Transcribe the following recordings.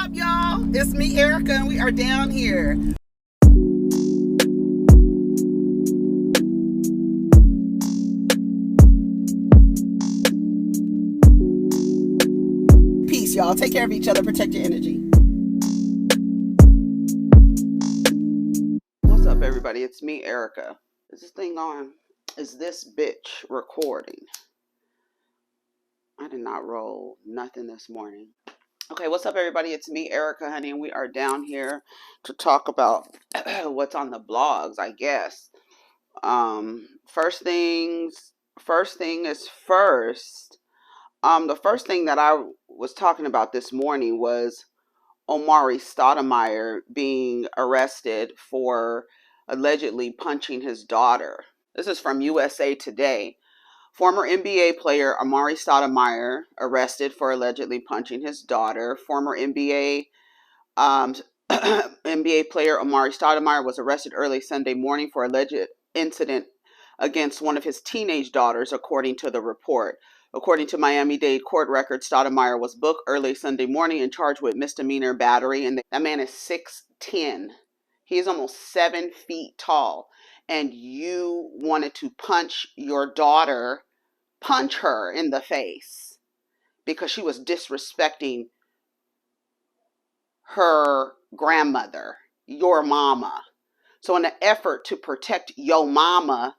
up, y'all? It's me, Erica, and we are down here. Peace, y'all. Take care of each other. Protect your energy. What's up, everybody? It's me, Erica. Is this thing on? Is this bitch recording? I did not roll nothing this morning. Okay, what's up, everybody? It's me, Erica, honey, and we are down here to talk about what's on the blogs, I guess. First thing is first. The first thing that I was talking about this morning was Amarie Stoudemire being arrested for allegedly punching his daughter. This is from USA Today. Former NBA player Amarie Stoudemire arrested for allegedly punching his daughter. Former NBA NBA player Amarie Stoudemire was arrested early Sunday morning for alleged incident against one of his teenage daughters, according to the report. According to Miami-Dade court records, Stoudemire was booked early Sunday morning and charged with misdemeanor battery. And that man is 6'10". He is almost 7 feet tall. And you wanted to punch your daughter, punch her in the face because she was disrespecting her grandmother, your mama. So in an effort to protect your mama,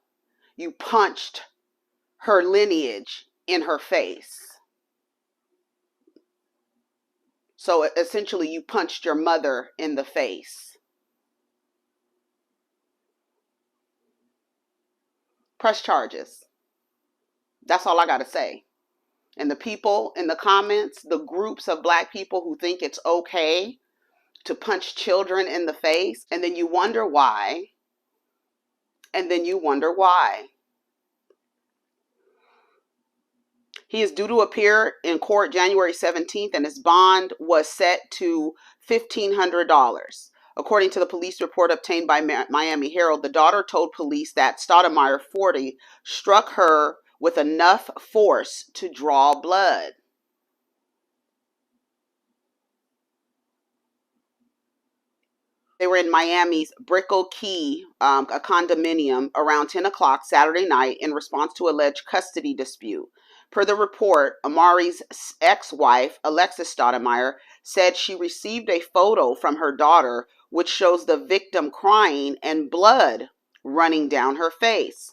you punched her lineage in her face. So essentially you punched your mother in the face. Press charges. That's all I got to say. And the people in the comments, the groups of black people who think it's okay to punch children in the face, and then you wonder why. He is due to appear in court January 17th, and his bond was set to $1,500. According to the police report obtained by Miami Herald, the daughter told police that Stoudemire, 40, struck her with enough force to draw blood. They were in Miami's Brickell Key, a condominium, around 10 o'clock Saturday night in response to alleged custody dispute. Per the report, Amarie's ex-wife, Alexis Stoudemire, said she received a photo from her daughter which shows the victim crying and blood running down her face.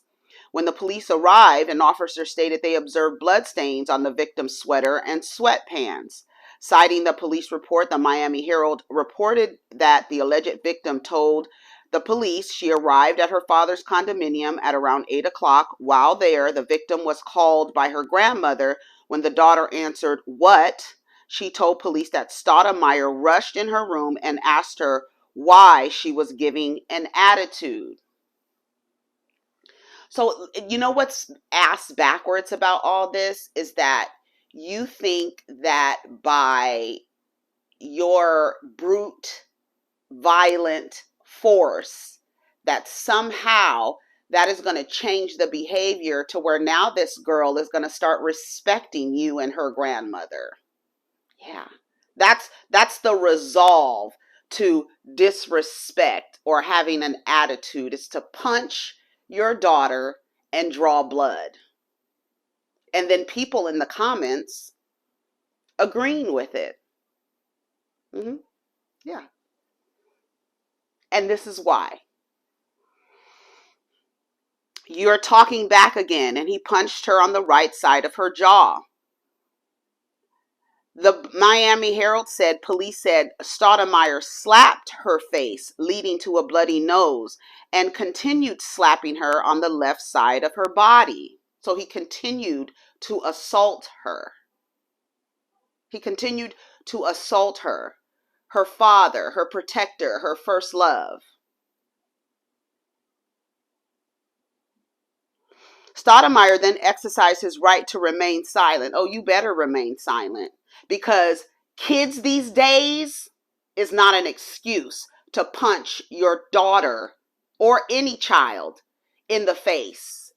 When the police arrived, an officer stated they observed bloodstains on the victim's sweater and sweatpants. Citing the police report, the Miami Herald reported that the alleged victim told the police she arrived at her father's condominium at around 8 o'clock. While there, the victim was called by her grandmother. When the daughter answered, "What?" she told police that Stoudemire rushed in her room and asked her why she was giving an attitude. So, you know what's ass backwards about all this is that you think that by your brute, violent force, that somehow that is going to change the behavior to where now this girl is going to start respecting you and her grandmother. Yeah, that's the resolve to disrespect or having an attitude, is to punch your daughter and draw blood. And then people in the comments agreeing with it. Yeah. And this is why. You're talking back again, and he punched her on the right side of her jaw. The Miami Herald said police said Stoudemire slapped her face, leading to a bloody nose, and continued slapping her on the left side of her body. So he continued to assault her. Her father, her protector, her first love. Stoudemire then exercised his right to remain silent. Oh, you better remain silent, because kids these days is not an excuse to punch your daughter or any child in the face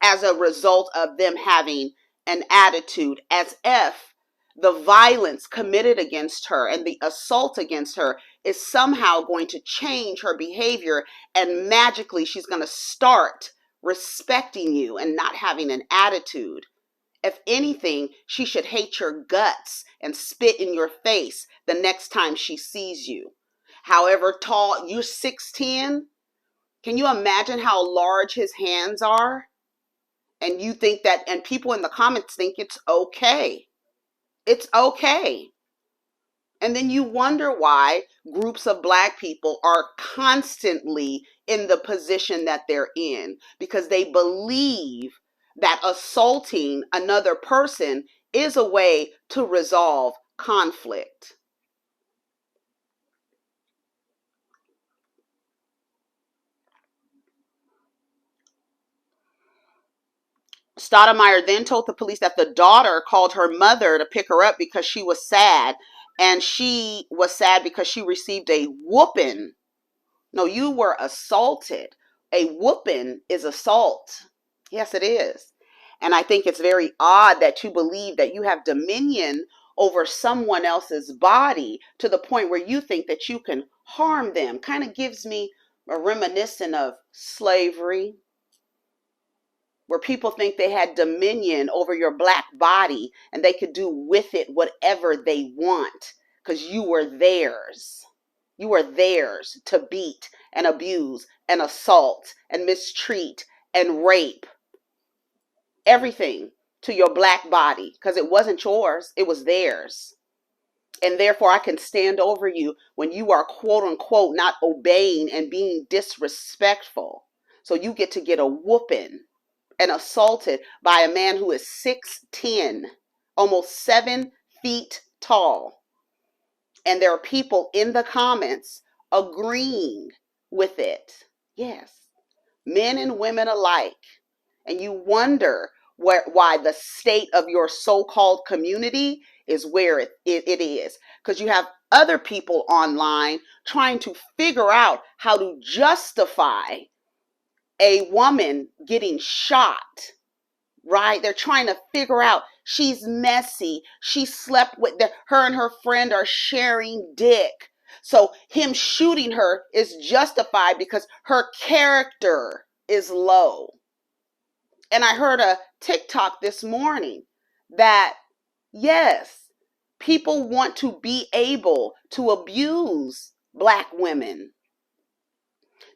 as a result of them having an attitude, as if the violence committed against her and the assault against her is somehow going to change her behavior, and magically she's going to start respecting you and not having an attitude. If anything, she should hate your guts and spit in your face the next time she sees you. However tall, you're 6'10". Can you imagine how large his hands are? And you think that, and people in the comments think it's okay. It's okay. And then you wonder why groups of Black people are constantly in the position that they're in, because they believe that assaulting another person is a way to resolve conflict. Stoudemire then told the police that the daughter called her mother to pick her up because she was sad, and she was sad because she received a whooping. No, you were assaulted. A whooping is assault. Yes, it is. And I think it's very odd that you believe that you have dominion over someone else's body to the point where you think that you can harm them. Kind of gives me a reminiscent of slavery, where people think they had dominion over your Black body and they could do with it whatever they want because you were theirs. You were theirs to beat and abuse and assault and mistreat and rape. Everything to your Black body, because it wasn't yours, it was theirs. And therefore I can stand over you when you are quote unquote not obeying and being disrespectful. So you get to get a whooping and assaulted by a man who is 6'10", almost 7 feet tall. And there are people in the comments agreeing with it. Yes, men and women alike. And you wonder why the state of your so-called community is where it is. Because you have other people online trying to figure out how to justify a woman getting shot, right? They're trying to figure out she's messy. She slept with her and her friend are sharing dick. So him shooting her is justified because her character is low. And I heard a TikTok this morning that, yes, people want to be able to abuse Black women.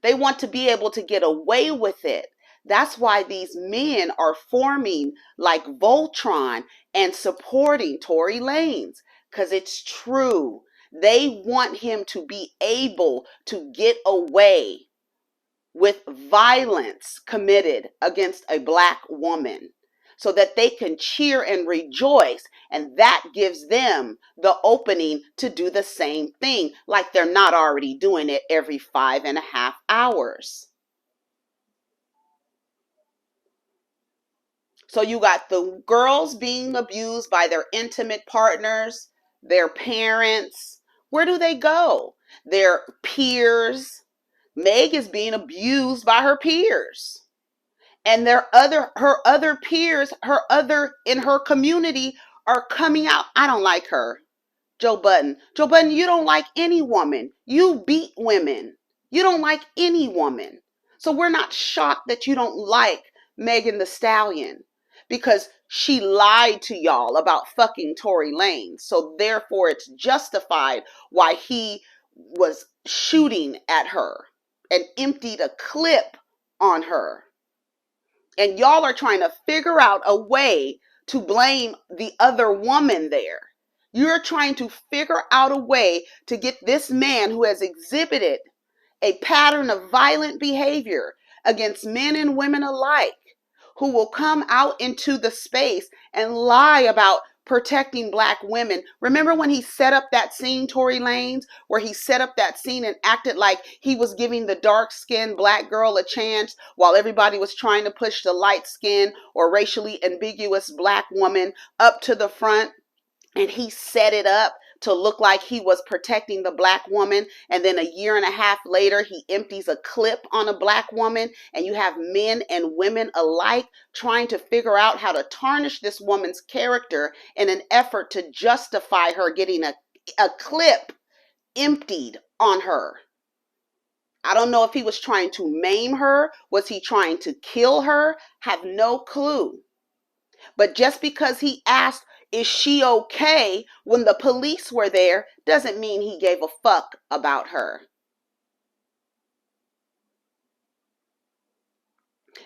They want to be able to get away with it. That's why these men are forming like Voltron and supporting Tory Lanez, because it's true. They want him to be able to get away with violence committed against a Black woman so that they can cheer and rejoice. And that gives them the opening to do the same thing, like they're not already doing it every 5.5 hours. So you got the girls being abused by their intimate partners, their parents. Where do they go? Their peers. Meg is being abused by her peers. And her other peers, in her community are coming out. I don't like her. Joe Budden, you don't like any woman. You beat women. You don't like any woman. So we're not shocked that you don't like Megan Thee Stallion, because she lied to y'all about fucking Tory Lanez. So therefore it's justified why he was shooting at her and emptied a clip on her. And y'all are trying to figure out a way to blame the other woman there. You're trying to figure out a way to get this man who has exhibited a pattern of violent behavior against men and women alike, who will come out into the space and lie about protecting Black women. Remember when he set up that scene, Tory Lanez, where he set up that scene and acted like he was giving the dark-skinned Black girl a chance while everybody was trying to push the light-skinned or racially ambiguous Black woman up to the front? And he set it up to look like he was protecting the black woman. And then a year and a half later, he empties a clip on a black woman. And you have men and women alike trying to figure out how to tarnish this woman's character in an effort to justify her getting a clip emptied on her. I don't know if he was trying to maim her. Was he trying to kill her? Have no clue. But just because he asked, is she okay, when the police were there, doesn't mean he gave a fuck about her.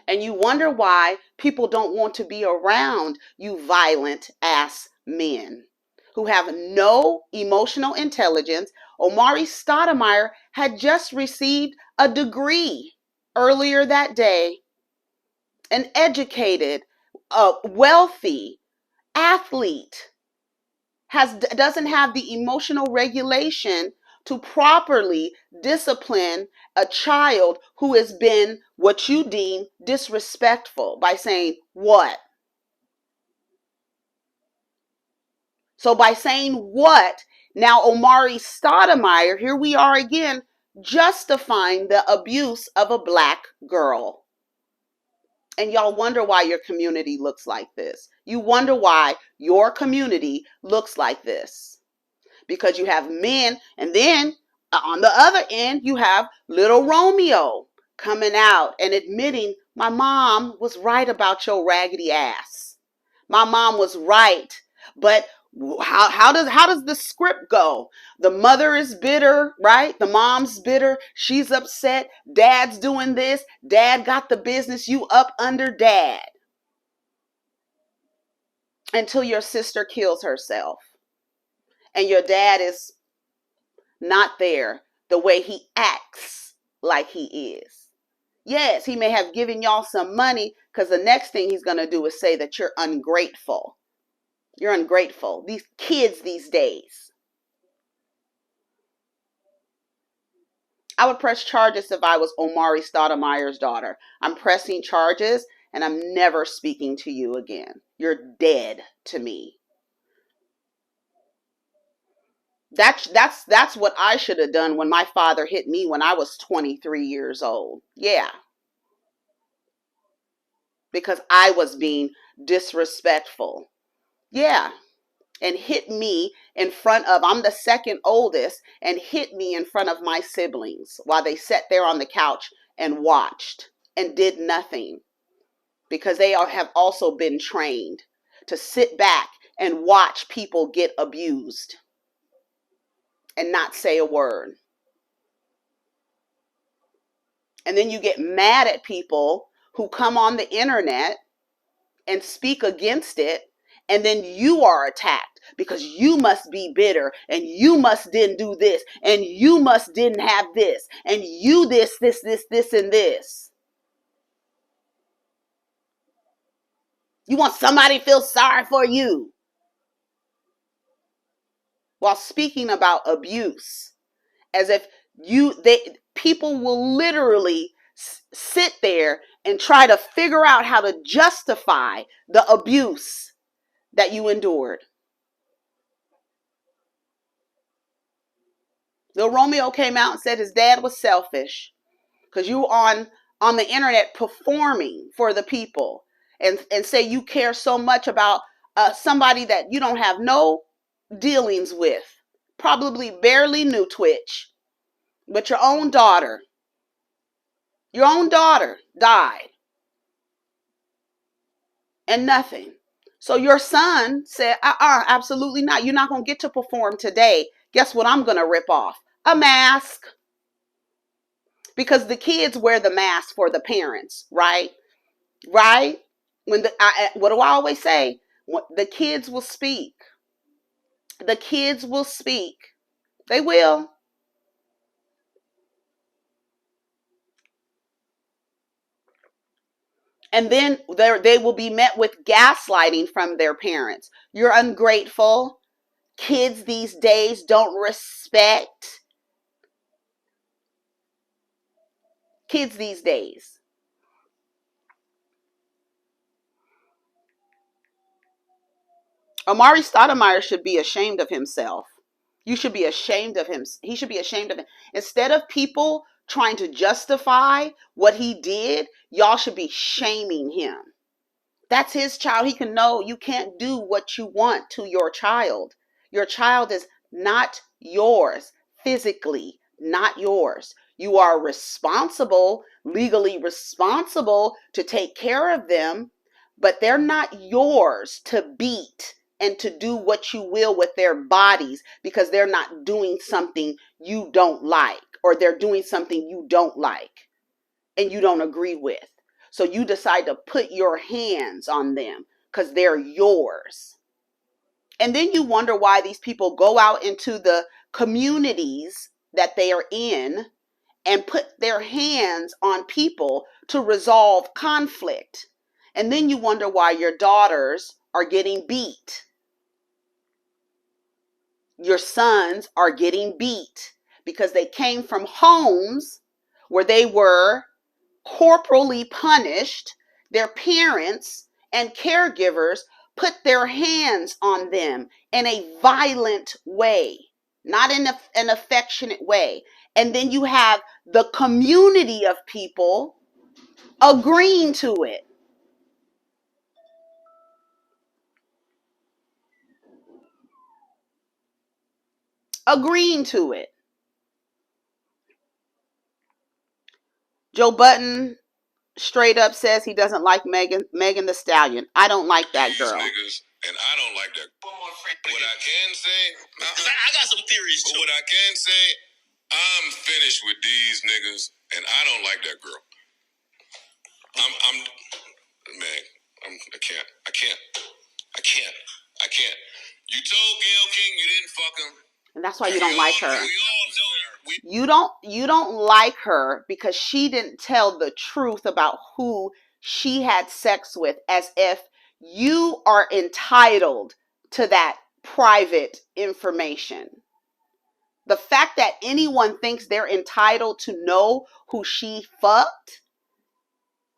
And you wonder why people don't want to be around you violent ass men who have no emotional intelligence. Amarie Stoudemire had just received a degree earlier that day, an educated, wealthy athlete, doesn't have the emotional regulation to properly discipline a child who has been what you deem disrespectful by saying what? So by saying what, now Amarie Stoudemire, here we are again, justifying the abuse of a black girl. And y'all wonder why your community looks like this. You wonder why your community looks like this. Because you have men, and then on the other end, you have little Romeo coming out and admitting, my mom was right about your raggedy ass. My mom was right. But how does the script go? The mother is bitter, right? The mom's bitter. She's upset. Dad's doing this. Dad got the business. You up under dad. Until your sister kills herself. And your dad is not there the way he acts like he is. Yes, he may have given y'all some money, because the next thing he's going to do is say that you're ungrateful. You're ungrateful. These kids these days. I would press charges if I was Amarie Stoudemire's daughter. I'm pressing charges, and I'm never speaking to you again. You're dead to me. That's what I should have done when my father hit me when I was 23 years old. Yeah. Because I was being disrespectful. Yeah. And hit me in front of, I'm the second oldest, and hit me in front of my siblings while they sat there on the couch and watched and did nothing. Because they have also been trained to sit back and watch people get abused and not say a word. And then you get mad at people who come on the internet and speak against it, and then you are attacked because you must be bitter, and you must didn't do this, and you must didn't have this, and you this, and this. You want somebody to feel sorry for you. While speaking about abuse, as if people will literally sit there and try to figure out how to justify the abuse that you endured. Little Romeo came out and said his dad was selfish because you on the internet performing for the people and say you care so much about somebody that you don't have no dealings with, probably barely knew Twitch, but your own daughter died and nothing. So your son said, absolutely not. You're not going to get to perform today. Guess what I'm going to rip off? A mask. Because the kids wear the mask for the parents, right? Right? What do I always say? The kids will speak. The kids will speak. They will. And then they will be met with gaslighting from their parents. You're ungrateful. Kids these days don't respect. Kids these days. Amarie Stoudemire should be ashamed of himself. You should be ashamed of him. He should be ashamed of him. Instead of people trying to justify what he did, y'all should be shaming him. That's his child. He can know you can't do what you want to your child. Your child is not yours, physically, not yours. You are responsible, legally responsible to take care of them, but they're not yours to beat and to do what you will with their bodies because they're not doing something you don't like, or they're doing something you don't like and you don't agree with. So you decide to put your hands on them because they're yours. And then you wonder why these people go out into the communities that they are in and put their hands on people to resolve conflict. And then you wonder why your daughters are getting beat. Your sons are getting beat because they came from homes where they were corporally punished. Their parents and caregivers put their hands on them in a violent way, not in an affectionate way. And then you have the community of people agreeing to it. Agreeing to it. Joe Budden straight up says he doesn't like Megan Thee Stallion. I don't like that girl. Niggas, and I don't like that. What I can say, I got some theories too. What I can say, I'm finished with these niggas, and I don't like that girl. I can't. You told Gayle King you didn't fuck him. And that's why you don't like her. You don't like her because she didn't tell the truth about who she had sex with, as if you are entitled to that private information. The fact that anyone thinks they're entitled to know who she fucked,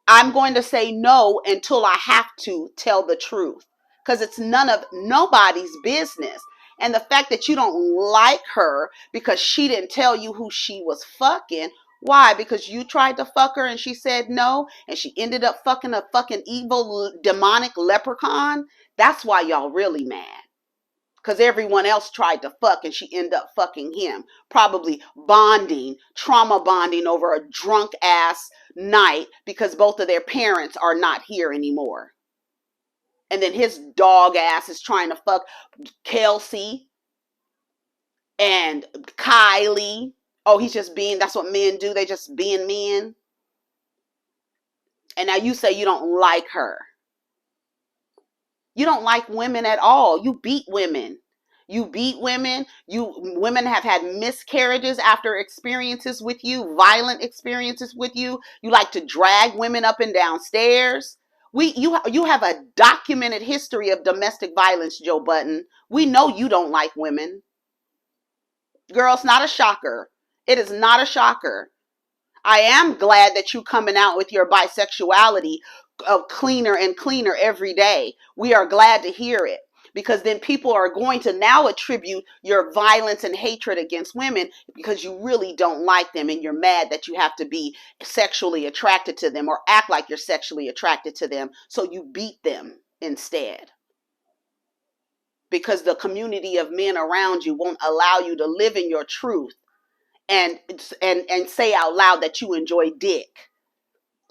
I'm going to say no until I have to tell the truth, because it's nobody's business. And the fact that you don't like her because she didn't tell you who she was fucking. Why? Because you tried to fuck her and she said no, and she ended up fucking a fucking evil demonic leprechaun. That's why y'all really mad. Because everyone else tried to fuck and she ended up fucking him. Probably trauma bonding over a drunk ass night because both of their parents are not here anymore. And then his dog ass is trying to fuck Kelsey and Kylie. Oh, that's what men do. They just being men. And now you say you don't like her. You don't like women at all. You beat women. Women have had miscarriages after experiences with you, violent experiences with you. You like to drag women up and down stairs. You have a documented history of domestic violence, Joe Budden. We know you don't like women. Girl, it's not a shocker. It is not a shocker. I am glad that you coming out with your bisexuality of cleaner and cleaner every day. We are glad to hear it, because then people are going to now attribute your violence and hatred against women because you really don't like them and you're mad that you have to be sexually attracted to them or act like you're sexually attracted to them. So you beat them instead, because the community of men around you won't allow you to live in your truth and say out loud that you enjoy dick.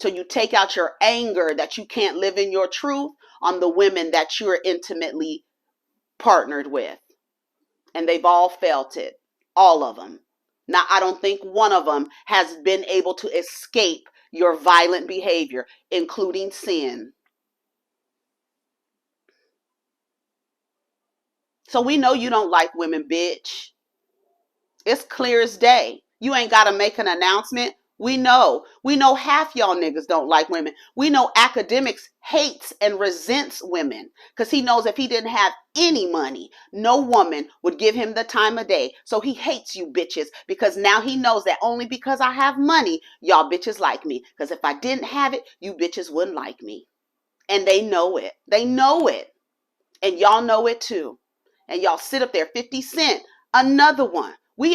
So you take out your anger that you can't live in your truth on the women that you're intimately partnered with. And they've all felt it. All of them. Now, I don't think one of them has been able to escape your violent behavior, including sin. So we know you don't like women, bitch. It's clear as day. You ain't got to make an announcement. We know half y'all niggas don't like women. We know Academics hates and resents women because he knows if he didn't have any money, no woman would give him the time of day. So he hates you bitches because now he knows that only because I have money, y'all bitches like me. Because if I didn't have it, you bitches wouldn't like me. And they know it. They know it. And y'all know it too. And y'all sit up there 50 Cent Another one. We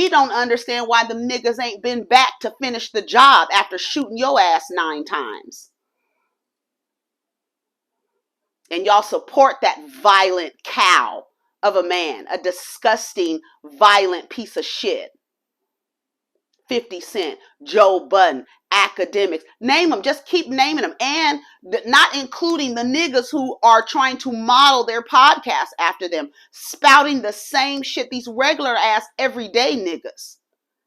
don't understand why them niggas ain't been back to finish the job after shooting your ass 9 times. And y'all support that violent cow of a man, a disgusting, violent piece of shit. 50 Cent, Joe Budden, academics, name them, just keep naming them, and not including the niggas who are trying to model their podcast after them, spouting the same shit, these regular ass everyday niggas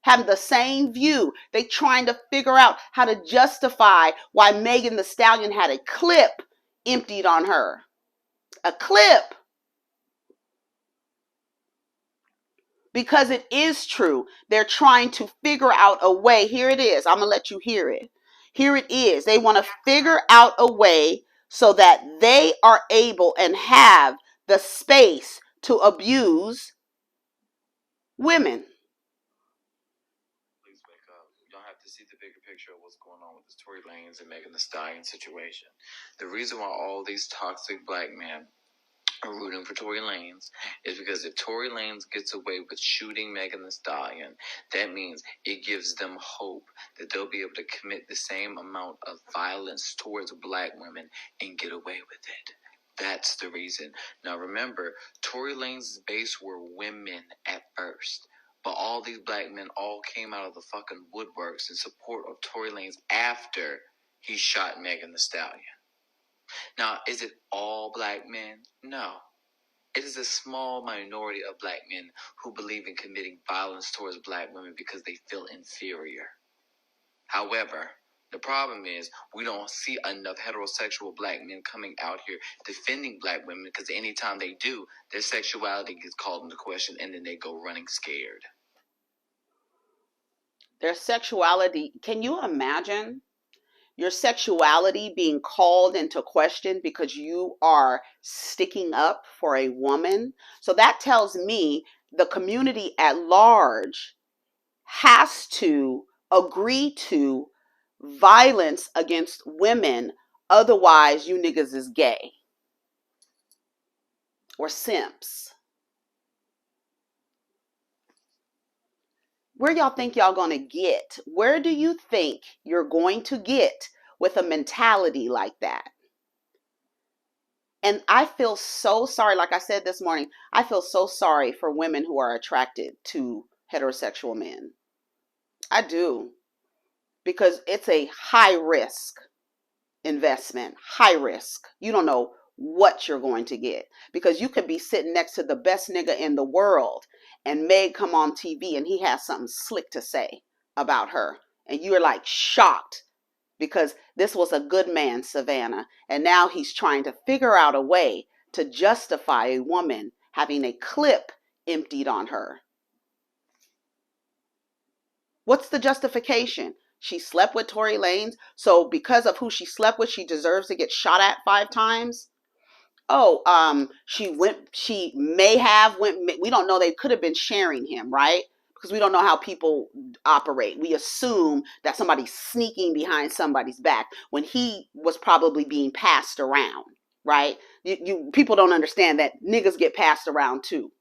having the same view. They trying to figure out how to justify why Megan Thee Stallion had a clip emptied on her. A clip. Because it is true. They're trying to figure out a way. Here it is. I'm going to let you hear it. Here it is. They want to figure out a way so that they are able and have the space to abuse women. Please wake up. You don't have to see the bigger picture of what's going on with this Tory Lanez and Megan Thee Stallion situation. The reason why all these toxic black men are rooting for Tory Lanez is because if Tory Lanez gets away with shooting Megan Thee Stallion, that means it gives them hope that they'll be able to commit the same amount of violence towards black women and get away with it. That's the reason. Now remember, Tory Lanez's base were women at first. But all these black men all came out of the fucking woodworks in support of Tory Lanez after he shot Megan Thee Stallion. Now, is it all black men? No. It is a small minority of black men who believe in committing violence towards black women because they feel inferior. However, the problem is we don't see enough heterosexual black men coming out here defending black women because anytime they do, their sexuality gets called into question and then they go running scared. Their sexuality, can you imagine your sexuality being called into question because you are sticking up for a woman? So that tells me the community at large has to agree to violence against women. Otherwise, you niggas is gay or simps. Where y'all think y'all gonna get? Where do you think you're going to get with a mentality like that? And I feel so sorry. Like I said this morning, I feel so sorry for women who are attracted to heterosexual men. I do. Because it's a high risk investment. High risk. You don't know what you're going to get. Because you could be sitting next to the best nigga in the world and Meg come on TV and he has something slick to say about her. And you're like shocked because this was a good man, Savannah. And now he's trying to figure out a way to justify a woman having a clip emptied on her. What's the justification? She slept with Tory Lanez, so because of who she slept with, she deserves to get shot at 5 times? Oh, she may have went, we don't know, they could have been sharing him, right? Because we don't know how people operate. We assume that somebody's sneaking behind somebody's back when he was probably being passed around, right? People don't understand that niggas get passed around too.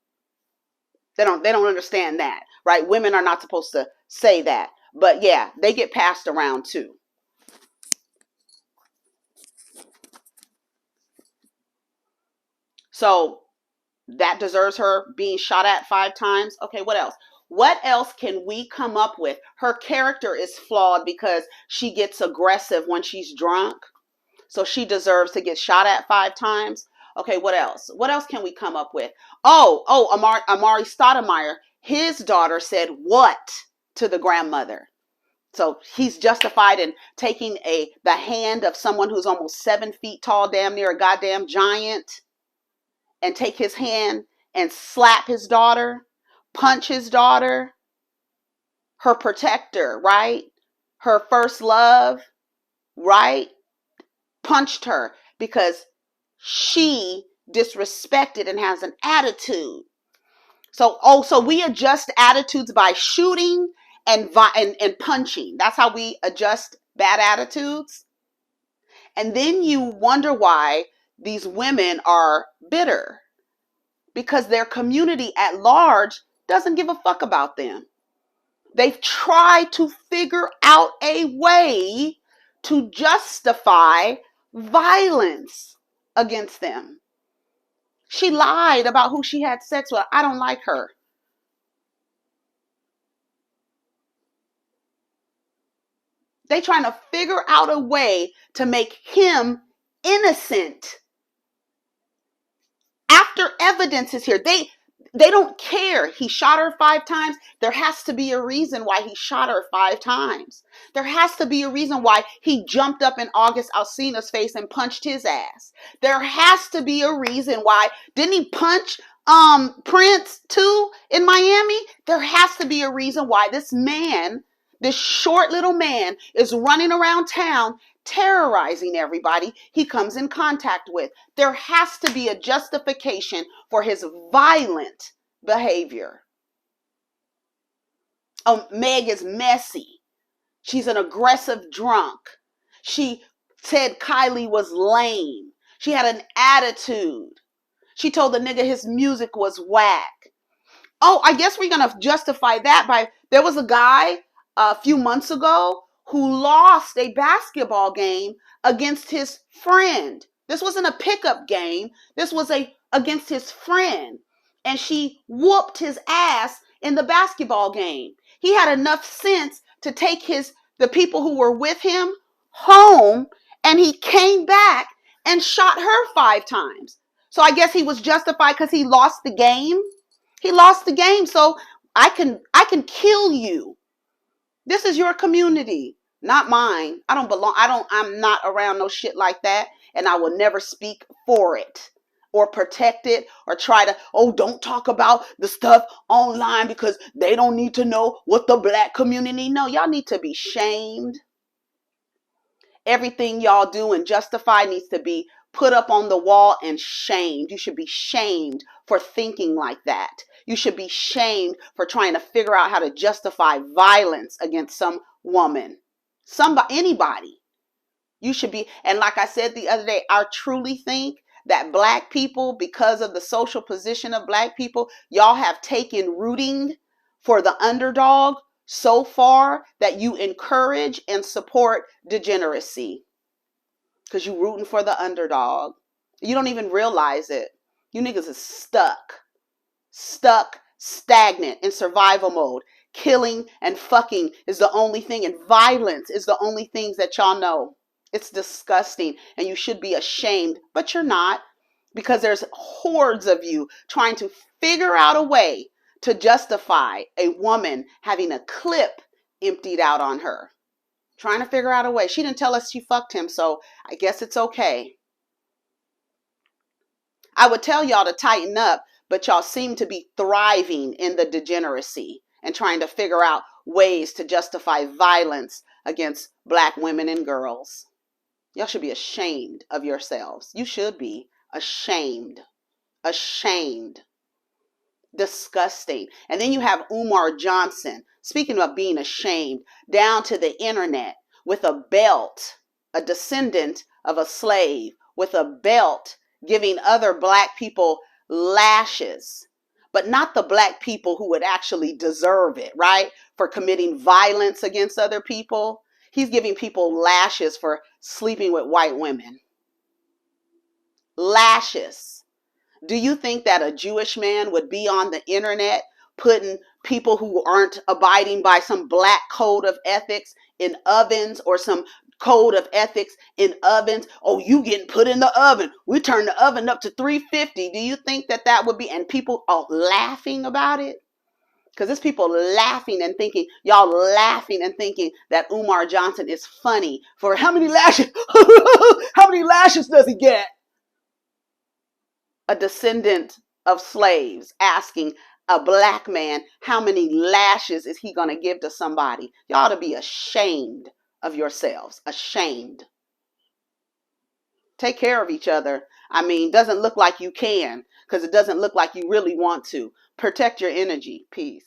They don't understand that, right? Women are not supposed to say that, but yeah, they get passed around too. So that deserves her being shot at 5 times. Okay, what else? What else can we come up with? Her character is flawed because she gets aggressive when she's drunk. So she deserves to get shot at 5 times. Okay, what else? What else can we come up with? Amarie Stoudemire, his daughter said what to the grandmother? So he's justified in taking the hand of someone who's almost 7 feet tall, damn near a goddamn giant, and take his hand and slap his daughter, punch his daughter, her protector, right? Her first love, right? Punched her because she disrespected and has an attitude. So we adjust attitudes by shooting and punching. That's how we adjust bad attitudes. And then you wonder why these women are bitter. because their community at large doesn't give a fuck about them. They've tried to figure out a way to justify violence against them. She lied about who she had sex with. I don't like her. They trying to figure out a way to make him innocent. After evidence is here, they don't care. He shot her 5 times. There has to be a reason why he shot her 5 times. There has to be a reason why he jumped up in August Alsina's face and punched his ass. There has to be a reason why. Didn't he punch Prince too in Miami? There has to be a reason why this man, this short little man, is running around town terrorizing everybody he comes in contact with. There has to be a justification for his violent behavior. Oh, Meg is messy. She's an aggressive drunk. She said Kylie was lame. She had an attitude. She told the nigga his music was whack. Oh, I guess we're going to justify that by, there was a guy a few months ago who lost a basketball game against his friend. This wasn't a pickup game. This was against his friend. And she whooped his ass in the basketball game. He had enough sense to take the people who were with him home, and he came back and shot her 5 times. So I guess he was justified because he lost the game. He lost the game, so I can kill you. This is your community, not mine. I'm not around no shit like that, and I will never speak for it or protect it or try to, don't talk about the stuff online because they don't need to know what the black community know. Y'all need to be shamed. Everything y'all do and justify needs to be put up on the wall and shamed. You should be shamed for thinking like that. You should be shamed for trying to figure out how to justify violence against some woman, anybody. You should be. And like I said the other day, I truly think that black people, because of the social position of black people, y'all have taken rooting for the underdog so far that you encourage and support degeneracy. Because you rooting for the underdog. You don't even realize it. You niggas is stuck, stagnant in survival mode. Killing and fucking is the only thing, and violence is the only things that y'all know. It's disgusting, and you should be ashamed, but you're not, because there's hordes of you trying to figure out a way to justify a woman having a clip emptied out on her. Trying to figure out a way. She didn't tell us she fucked him, so I guess it's okay. I would tell y'all to tighten up, but y'all seem to be thriving in the degeneracy and trying to figure out ways to justify violence against black women and girls. Y'all should be ashamed of yourselves. You should be ashamed. Ashamed. Disgusting. And then you have Umar Johnson, speaking of being ashamed, down to the internet with a belt, a descendant of a slave, with a belt, giving other black people lashes, but not the black people who would actually deserve it, right? For committing violence against other people. He's giving people lashes for sleeping with white women. Lashes. Do you think that a Jewish man would be on the internet putting people who aren't abiding by some black code of ethics in ovens, or some code of ethics in ovens? Oh, you getting put in the oven. We turn the oven up to 350. Do you think that would be, and people are laughing about it? Because there's people laughing and thinking, y'all laughing and thinking that Umar Johnson is funny for how many lashes? How many lashes does he get? A descendant of slaves asking a black man how many lashes is he going to give to somebody. You ought to be ashamed of yourselves. Ashamed. Take care of each other. I mean, doesn't look like you can, because it doesn't look like you really want to. Protect your energy. Peace.